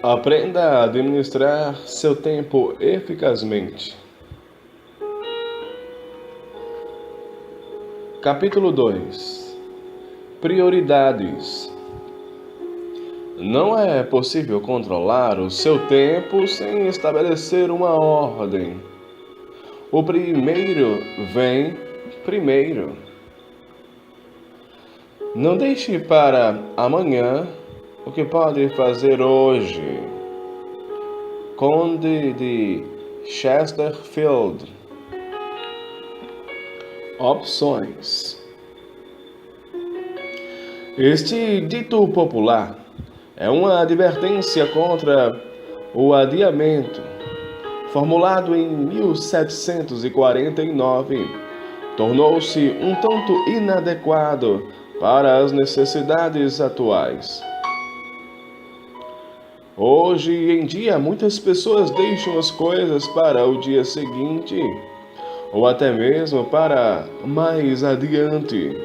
Aprenda a administrar seu tempo eficazmente. Capítulo 2. Prioridades. Não é possível controlar o seu tempo sem estabelecer uma ordem. O primeiro vem primeiro. Não deixe para amanhã o que pode fazer hoje. Conde de Chesterfield. Opções. Este dito popular é uma advertência contra o adiamento. Formulado em 1749, tornou-se um tanto inadequado para as necessidades atuais. Hoje em dia, muitas pessoas deixam as coisas para o dia seguinte, ou até mesmo para mais adiante.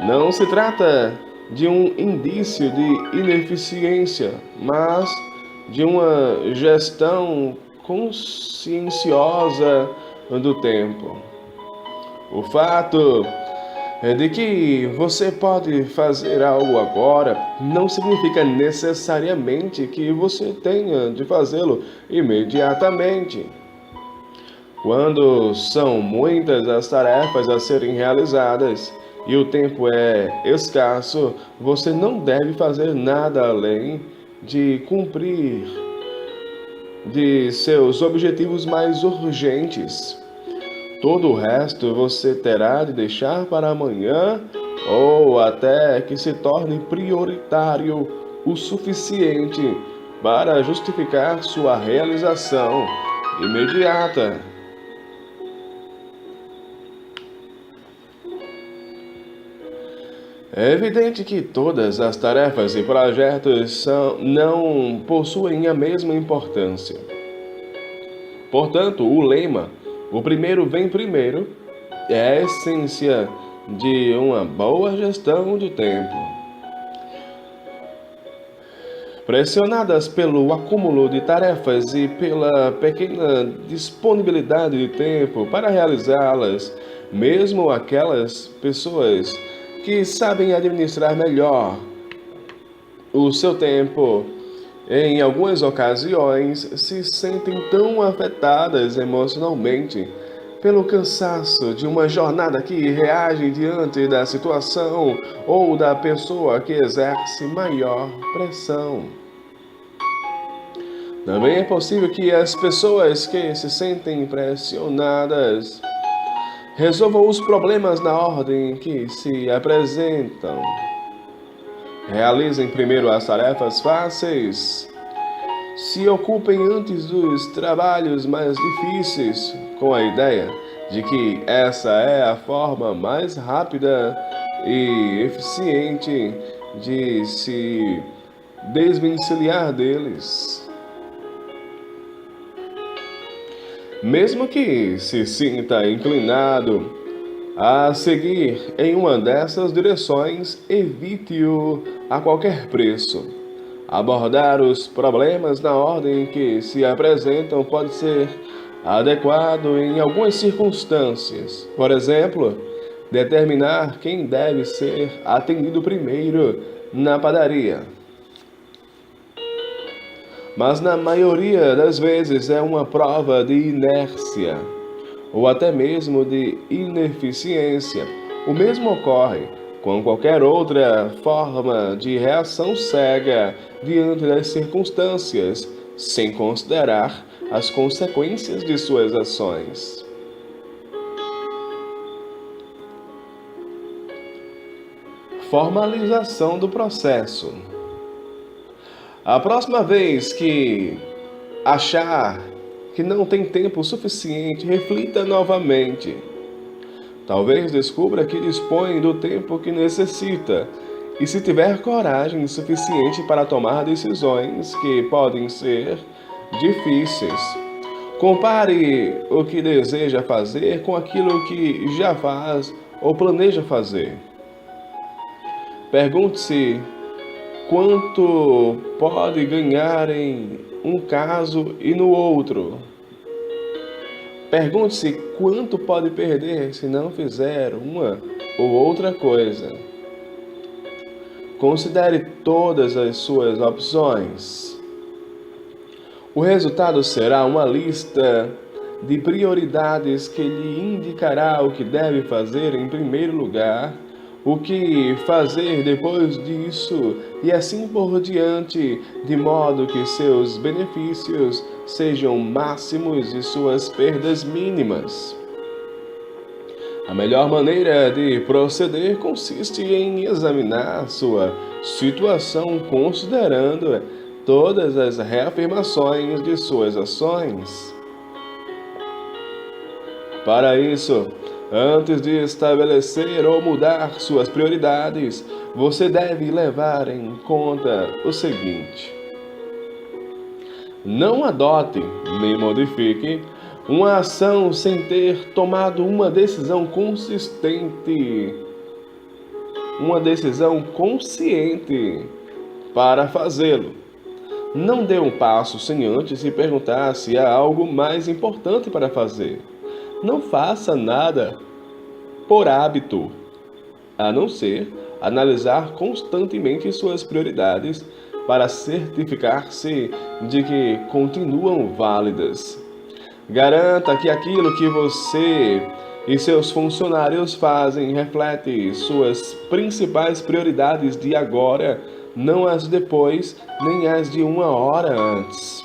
Não se trata de um indício de ineficiência, mas de uma gestão conscienciosa do tempo. O fato de que você pode fazer algo agora não significa necessariamente que você tenha de fazê-lo imediatamente. Quando são muitas as tarefas a serem realizadas e o tempo é escasso, você não deve fazer nada além de cumprir de seus objetivos mais urgentes. Todo o resto você terá de deixar para amanhã ou até que se torne prioritário o suficiente para justificar sua realização imediata. É evidente que todas as tarefas e projetos não possuem a mesma importância. Portanto, o lema "o primeiro vem primeiro" é a essência de uma boa gestão do tempo. Pressionadas pelo acúmulo de tarefas e pela pequena disponibilidade de tempo para realizá-las, mesmo aquelas pessoas que sabem administrar melhor o seu tempo, em algumas ocasiões se sentem tão afetadas emocionalmente pelo cansaço de uma jornada que reage diante da situação ou da pessoa que exerce maior pressão. Também é possível que as pessoas que se sentem pressionadas resolvam os problemas na ordem que se apresentam. Realizem primeiro as tarefas fáceis. Se ocupem antes dos trabalhos mais difíceis, com a ideia de que essa é a forma mais rápida e eficiente de se desvencilhar deles. Mesmo que se sinta inclinado a seguir em uma dessas direções, evite-o a qualquer preço. Abordar os problemas na ordem que se apresentam pode ser adequado em algumas circunstâncias. Por exemplo, determinar quem deve ser atendido primeiro na padaria. Mas na maioria das vezes é uma prova de inércia ou até mesmo de ineficiência. O mesmo ocorre com qualquer outra forma de reação cega diante das circunstâncias, sem considerar as consequências de suas ações. Formalização do processo. A próxima vez que achar que não tem tempo suficiente, reflita novamente. Talvez descubra que dispõe do tempo que necessita e se tiver coragem suficiente para tomar decisões que podem ser difíceis. Compare o que deseja fazer com aquilo que já faz ou planeja fazer. Pergunte-se quanto pode ganhar em um caso e no outro. Pergunte-se quanto pode perder se não fizer uma ou outra coisa. Considere todas as suas opções. O resultado será uma lista de prioridades que lhe indicará o que deve fazer em primeiro lugar, o que fazer depois disso e assim por diante, de modo que seus benefícios sejam máximos e suas perdas mínimas. A melhor maneira de proceder consiste em examinar sua situação considerando todas as reafirmações de suas ações. Para isso, antes de estabelecer ou mudar suas prioridades, você deve levar em conta o seguinte: não adote nem modifique uma ação sem ter tomado uma decisão consciente para fazê-lo. Não dê um passo sem antes se perguntar se há algo mais importante para fazer. Não faça nada por hábito, a não ser analisar constantemente suas prioridades para certificar-se de que continuam válidas. Garanta que aquilo que você e seus funcionários fazem reflete suas principais prioridades de agora, não as de depois, nem as de uma hora antes.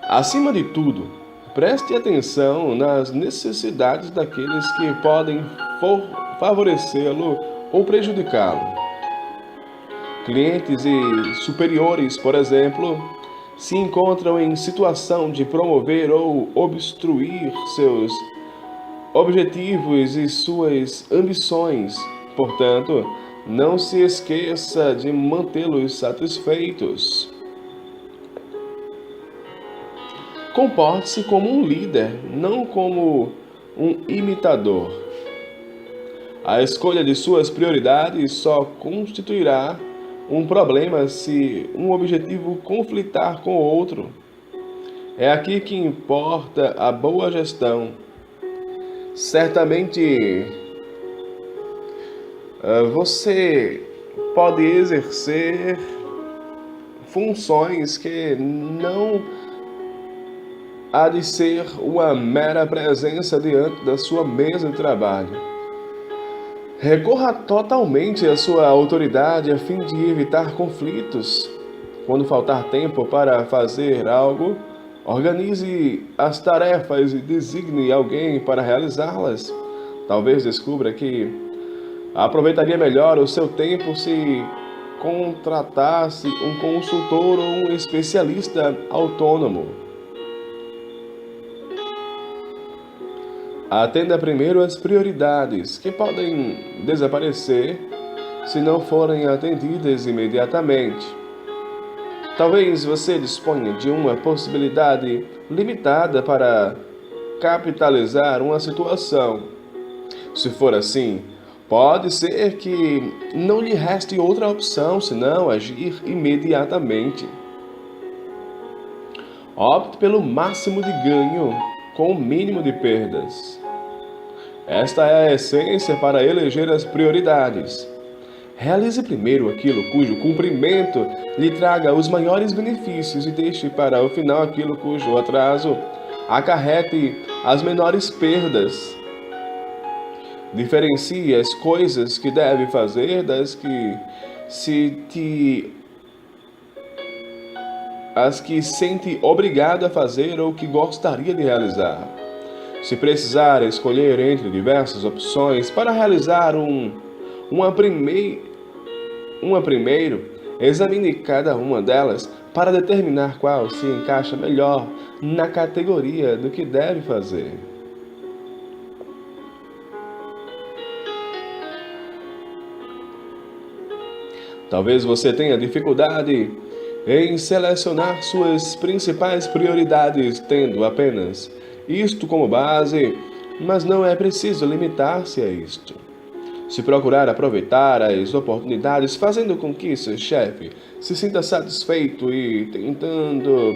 Acima de tudo, preste atenção nas necessidades daqueles que podem favorecê-lo ou prejudicá-lo. Clientes e superiores, por exemplo, se encontram em situação de promover ou obstruir seus objetivos e suas ambições. Portanto, não se esqueça de mantê-los satisfeitos. Comporte-se como um líder, não como um imitador. A escolha de suas prioridades só constituirá um problema se um objetivo conflitar com o outro. É aqui que importa a boa gestão. Certamente, você pode exercer funções que não há de ser uma mera presença diante da sua mesa de trabalho. Recorra totalmente à sua autoridade a fim de evitar conflitos. Quando faltar tempo para fazer algo, organize as tarefas e designe alguém para realizá-las. Talvez descubra que aproveitaria melhor o seu tempo se contratasse um consultor ou um especialista autônomo. Atenda primeiro às prioridades, que podem desaparecer se não forem atendidas imediatamente. Talvez você disponha de uma possibilidade limitada para capitalizar uma situação. Se for assim, pode ser que não lhe reste outra opção senão agir imediatamente. Opte pelo máximo de ganho com o mínimo de perdas. Esta é a essência para eleger as prioridades. Realize primeiro aquilo cujo cumprimento lhe traga os maiores benefícios e deixe para o final aquilo cujo atraso acarrete as menores perdas. Diferencie as coisas que deve fazer das que sente obrigado a fazer ou que gostaria de realizar. Se precisar escolher entre diversas opções para realizar uma primeiro, examine cada uma delas para determinar qual se encaixa melhor na categoria do que deve fazer. Talvez você tenha dificuldade em selecionar suas principais prioridades, tendo apenas isto como base, mas não é preciso limitar-se a isto. Se procurar aproveitar as oportunidades, fazendo com que seu chefe se sinta satisfeito e tentando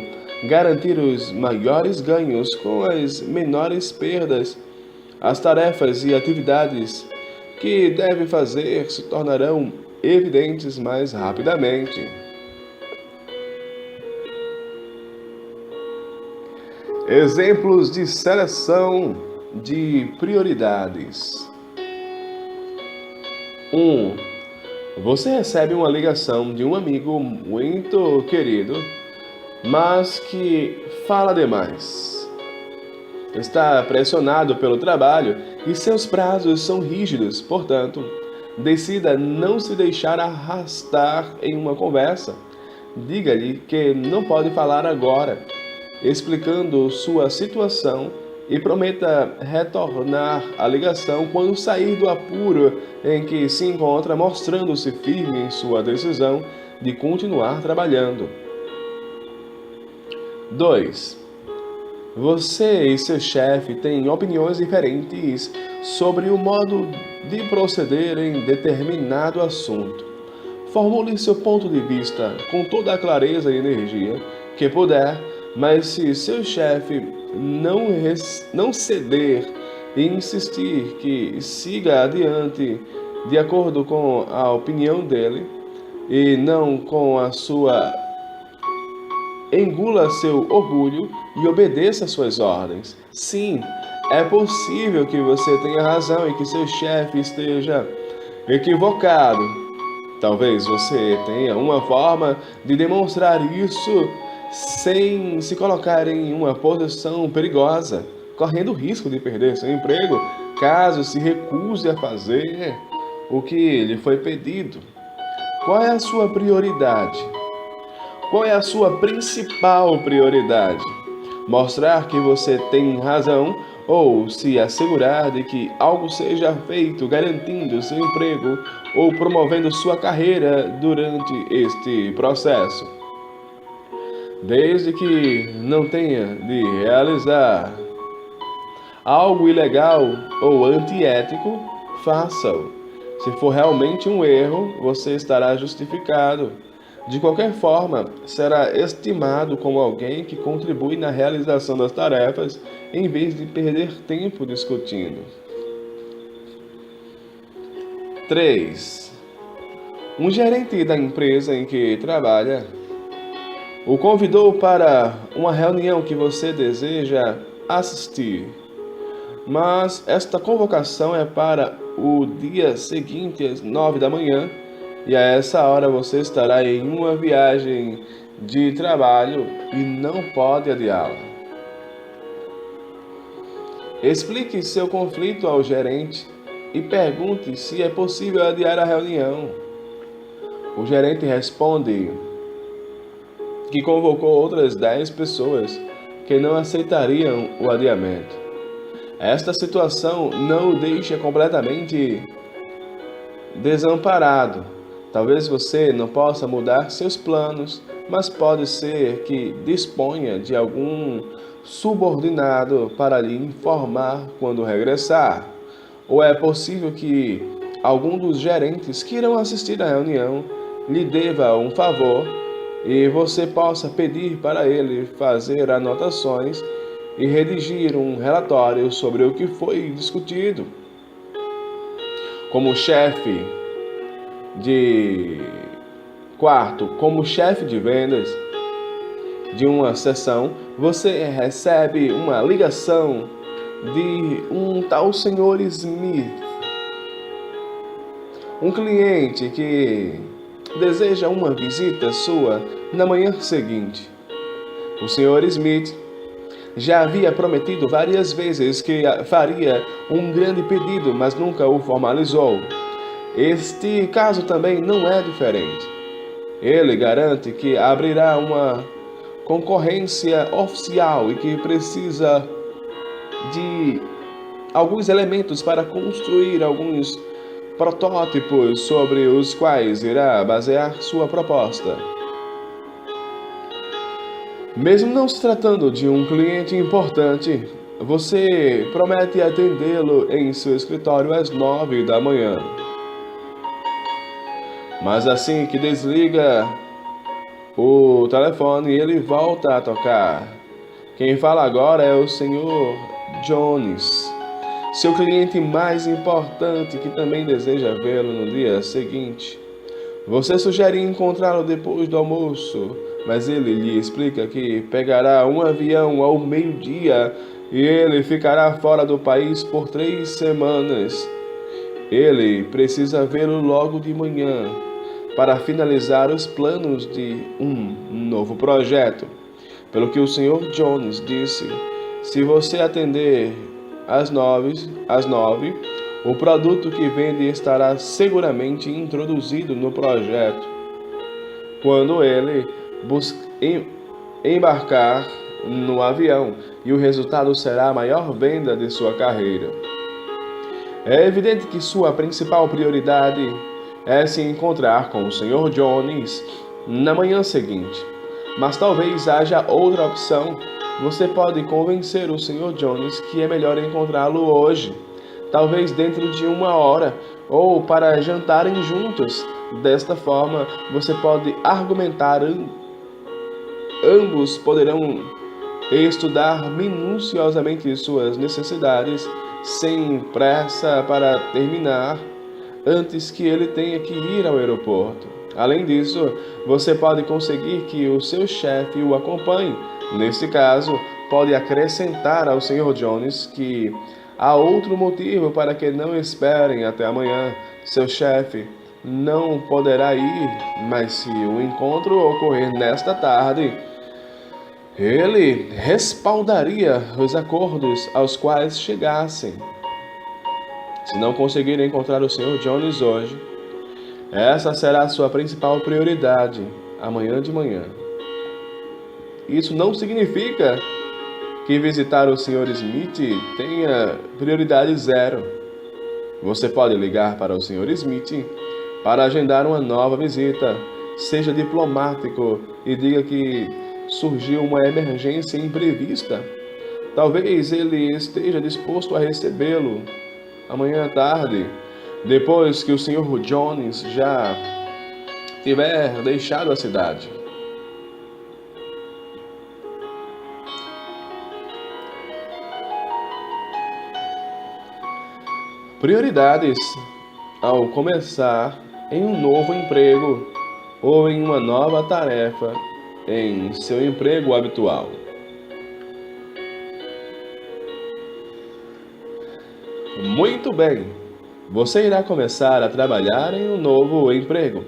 garantir os maiores ganhos com as menores perdas, as tarefas e atividades que deve fazer se tornarão evidentes mais rapidamente. Exemplos de seleção de prioridades. 1. Você recebe uma ligação de um amigo muito querido, mas que fala demais. Está pressionado pelo trabalho e seus prazos são rígidos, portanto, decida não se deixar arrastar em uma conversa. Diga-lhe que não pode falar agora, explicando sua situação e prometa retornar a ligação quando sair do apuro em que se encontra, mostrando-se firme em sua decisão de continuar trabalhando. 2. Você e seu chefe têm opiniões diferentes sobre o modo de proceder em determinado assunto. Formule seu ponto de vista com toda a clareza e energia que puder, mas se seu chefe não ceder e insistir que siga adiante de acordo com a opinião dele e não com a sua, engula seu orgulho e obedeça suas ordens. Sim, é possível que você tenha razão e que seu chefe esteja equivocado. Talvez você tenha uma forma de demonstrar isso sem se colocar em uma posição perigosa, correndo o risco de perder seu emprego caso se recuse a fazer o que lhe foi pedido. Qual é a sua prioridade? Qual é a sua principal prioridade? Mostrar que você tem razão ou se assegurar de que algo seja feito garantindo seu emprego ou promovendo sua carreira durante este processo? Desde que não tenha de realizar algo ilegal ou antiético, faça-o. Se for realmente um erro, você estará justificado. De qualquer forma, será estimado como alguém que contribui na realização das tarefas, em vez de perder tempo discutindo. 3. Um gerente da empresa em que trabalha o convidou para uma reunião que você deseja assistir, mas esta convocação é para o dia seguinte às 9 da manhã, e a essa hora você estará em uma viagem de trabalho e não pode adiá-la. Explique seu conflito ao gerente e pergunte se é possível adiar a reunião. O gerente responde que convocou outras 10 pessoas que não aceitariam o adiamento. Esta situação não o deixa completamente desamparado. Talvez você não possa mudar seus planos, mas pode ser que disponha de algum subordinado para lhe informar quando regressar. Ou é possível que algum dos gerentes que irão assistir à reunião lhe deva um favor e você possa pedir para ele fazer anotações e redigir um relatório sobre o que foi discutido. Como chefe de vendas de uma sessão, você recebe uma ligação de um tal Sr. Smith, um cliente que deseja uma visita sua na manhã seguinte. O Sr. Smith já havia prometido várias vezes que faria um grande pedido, mas nunca o formalizou. Este caso também não é diferente. Ele garante que abrirá uma concorrência oficial e que precisa de alguns elementos para construir alguns protótipos sobre os quais irá basear sua proposta. Mesmo não se tratando de um cliente importante, você promete atendê-lo em seu escritório às 9 da manhã. Mas assim que desliga o telefone, ele volta a tocar. Quem fala agora é o Sr. Jones, seu cliente mais importante, que também deseja vê-lo no dia seguinte. Você sugere encontrá-lo depois do almoço, mas ele lhe explica que pegará um avião ao meio-dia e ele ficará fora do país por 3 semanas. Ele precisa vê-lo logo de manhã para finalizar os planos de um novo projeto. Pelo que o Sr. Jones disse, se você atender às 9, o produto que vende estará seguramente introduzido no projeto. Quando ele embarcar no avião, e o resultado será a maior venda de sua carreira. É evidente que sua principal prioridade é se encontrar com o Sr. Jones na manhã seguinte. Mas talvez haja outra opção. Você pode convencer o Sr. Jones que é melhor encontrá-lo hoje, talvez dentro de 1 hora, ou para jantarem juntos. Desta forma, você pode argumentar. Ambos poderão estudar minuciosamente suas necessidades, sem pressa para terminar, antes que ele tenha que ir ao aeroporto. Além disso, você pode conseguir que o seu chefe o acompanhe. Neste caso, pode acrescentar ao Sr. Jones que há outro motivo para que não esperem até amanhã. Seu chefe não poderá ir, mas se o encontro ocorrer nesta tarde, ele respaldaria os acordos aos quais chegassem. Se não conseguirem encontrar o Sr. Jones hoje, essa será a sua principal prioridade amanhã de manhã. Isso não significa que visitar o Sr. Smith tenha prioridade 0. Você pode ligar para o Sr. Smith para agendar uma nova visita. Seja diplomático e diga que surgiu uma emergência imprevista. Talvez ele esteja disposto a recebê-lo amanhã à tarde, depois que o Sr. Jones já tiver deixado a cidade. Prioridades ao começar em um novo emprego ou em uma nova tarefa em seu emprego habitual. Muito bem, você irá começar a trabalhar em um novo emprego,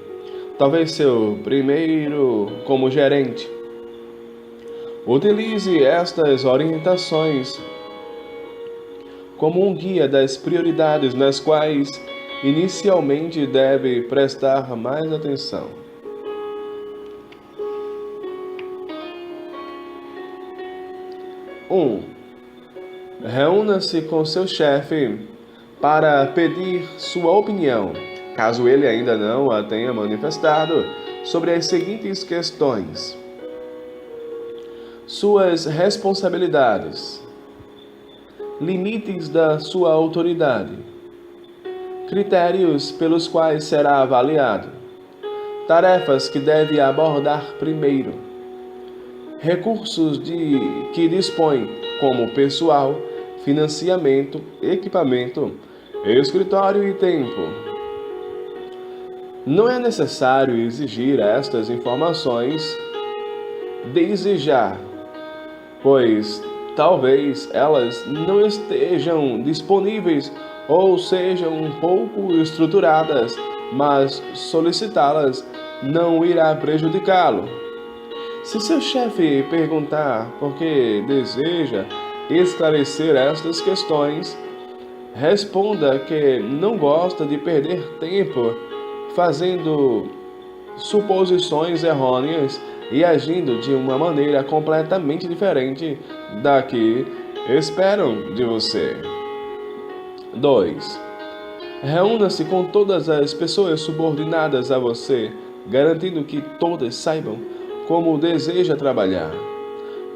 talvez seu primeiro como gerente. Utilize estas orientações como um guia das prioridades nas quais inicialmente deve prestar mais atenção. 1. Reúna-se com seu chefe para pedir sua opinião, caso ele ainda não a tenha manifestado, sobre as seguintes questões: suas responsabilidades, limites da sua autoridade, critérios pelos quais será avaliado, tarefas que deve abordar primeiro, recursos que dispõe, como pessoal, financiamento, equipamento, escritório e tempo. Não é necessário exigir estas informações desde já, pois talvez elas não estejam disponíveis ou sejam um pouco estruturadas, mas solicitá-las não irá prejudicá-lo. Se seu chefe perguntar por que deseja esclarecer estas questões, responda que não gosta de perder tempo fazendo suposições errôneas e agindo de uma maneira completamente diferente da que esperam de você. 2. Reúna-se com todas as pessoas subordinadas a você, garantindo que todas saibam como deseja trabalhar,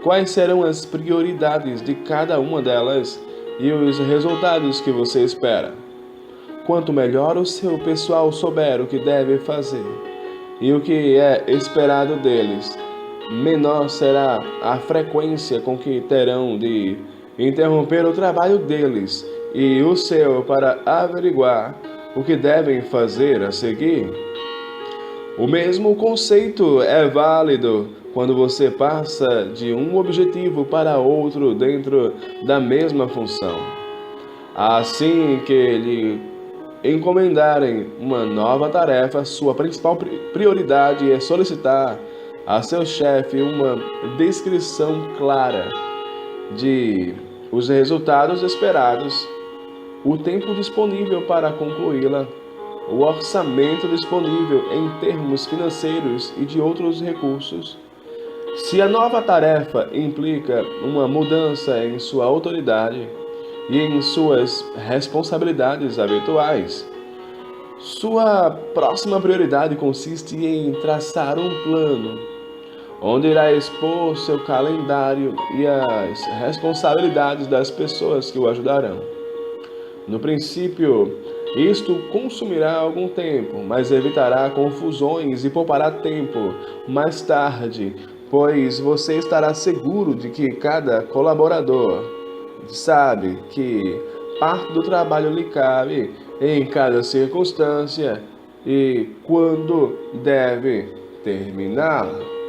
quais serão as prioridades de cada uma delas e os resultados que você espera. Quanto melhor o seu pessoal souber o que deve fazer e o que é esperado deles, menor será a frequência com que terão de interromper o trabalho deles e o seu para averiguar o que devem fazer a seguir. O mesmo conceito é válido quando você passa de um objetivo para outro dentro da mesma função. Assim que lhe encomendarem uma nova tarefa, sua principal prioridade é solicitar a seu chefe uma descrição clara de os resultados esperados, o tempo disponível para concluí-la, o orçamento disponível em termos financeiros e de outros recursos. Se a nova tarefa implica uma mudança em sua autoridade e em suas responsabilidades habituais, sua próxima prioridade consiste em traçar um plano, onde irá expor seu calendário e as responsabilidades das pessoas que o ajudarão. No princípio, isto consumirá algum tempo, mas evitará confusões e poupará tempo mais tarde, pois você estará seguro de que cada colaborador sabe que parte do trabalho lhe cabe em cada circunstância e quando deve terminá-la.